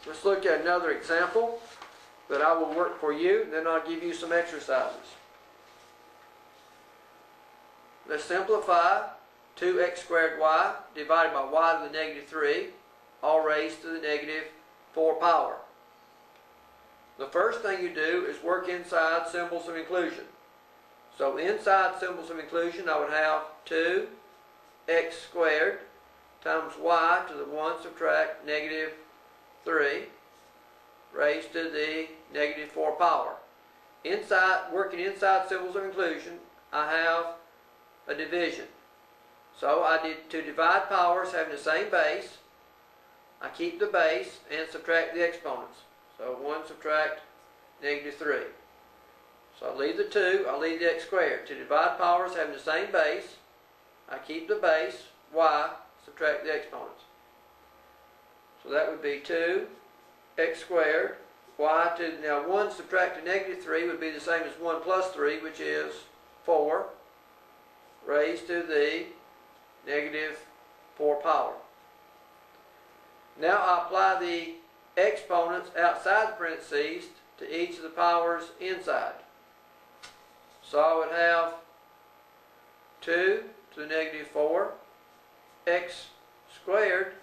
Let's look at another example that I will work for you, then I'll give you some exercises. Let's simplify 2x squared y divided by y to the negative 3, all raised to the negative 4 power. The first thing you do is work inside symbols of inclusion. So inside symbols of inclusion, I would have 2x squared times y to the 1 subtract negative 3 raised to the negative 4 power. Working inside symbols of inclusion, I have a division. So to divide powers having the same base, I keep the base and subtract the exponents. So 1 subtract negative 3. So I leave the 2, I leave the x squared. To divide powers having the same base, I keep the base, y, subtract the exponents. So that would be 2x squared, y to, now 1 subtracted negative 3 would be the same as 1 plus 3, which is 4, raised to the negative 4 power. Now I apply the exponents outside the parentheses to each of the powers inside. So I would have 2 to the negative 4, x squared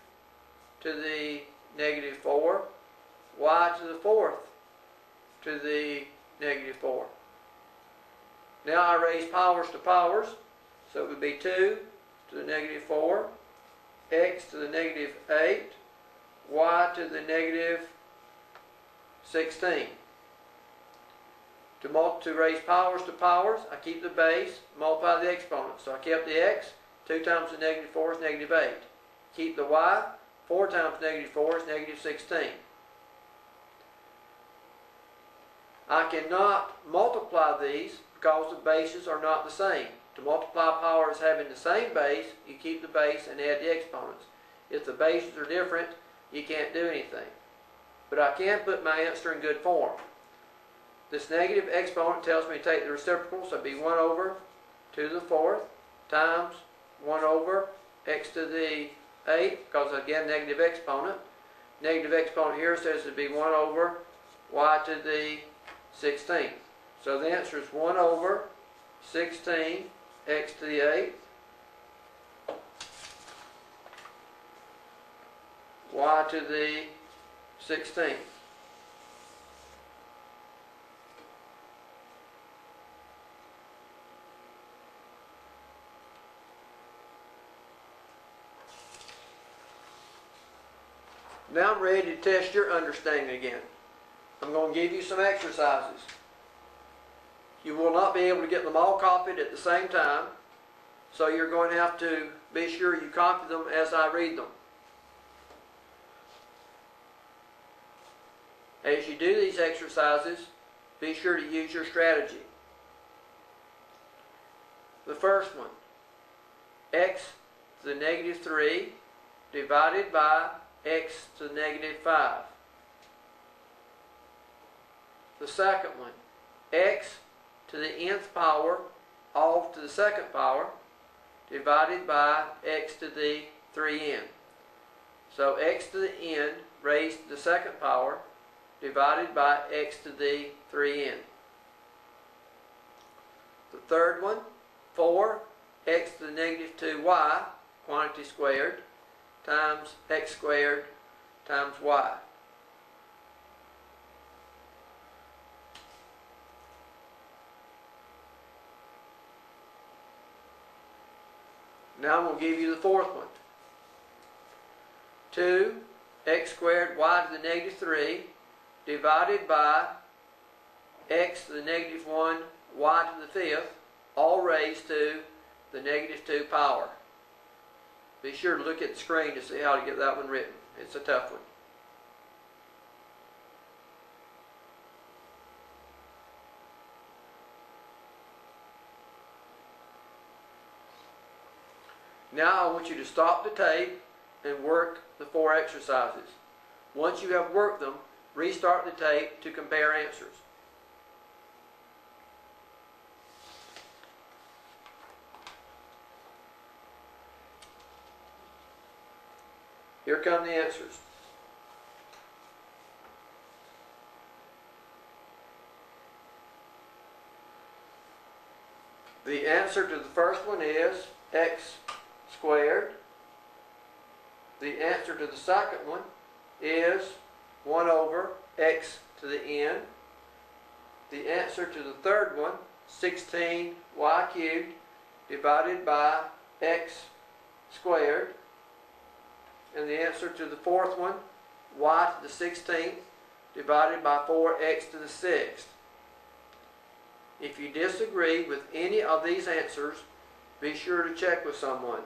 to the negative 4, y to the 4th to the negative 4. Now I raise powers to powers, so it would be 2 to the negative 4, x to the negative 8, y to the negative 16. To raise powers to powers, I keep the base, multiply the exponents. So I kept the x, 2 times the negative 4 is negative 8. Keep the y, 4 times negative 4 is negative 16. I cannot multiply these because the bases are not the same. To multiply powers having the same base, you keep the base and add the exponents. If the bases are different, you can't do anything. But I can put my answer in good form. This negative exponent tells me to take the reciprocal, so it'd be 1 over 2 to the 4th times 1 over x to the 8, because again negative exponent. Negative exponent here says it'd be 1 over y to the 16th. So the answer is 1 over 16 x to the 8th y to the 16th. Now I'm ready to test your understanding again. I'm going to give you some exercises. You will not be able to get them all copied at the same time, so you're going to have to be sure you copy them as I read them. As you do these exercises, be sure to use your strategy. The first one, x to the negative 3 divided by x to the negative 5. The second one, x to the nth power all to the second power divided by x to the 3n. So x to the n raised to the second power divided by x to the 3n. The third one, 4x to the negative 2y, quantity squared, times x squared times y. Now I'm going to give you the fourth one. 2x squared y to the negative 3 divided by x to the negative 1 y to the 5th, all raised to the negative 2 power. Be sure to look at the screen to see how to get that one written. It's a tough one. Now I want you to stop the tape and work the 4 exercises. Once you have worked them, restart the tape to compare answers. Here come the answers. The answer to the first one is x squared. The answer to the second one is 1 over x to the n. The answer to the third one, 16y cubed divided by x squared. And the answer to the fourth one, y to the 16th divided by 4x to the 6th. If you disagree with any of these answers, be sure to check with someone.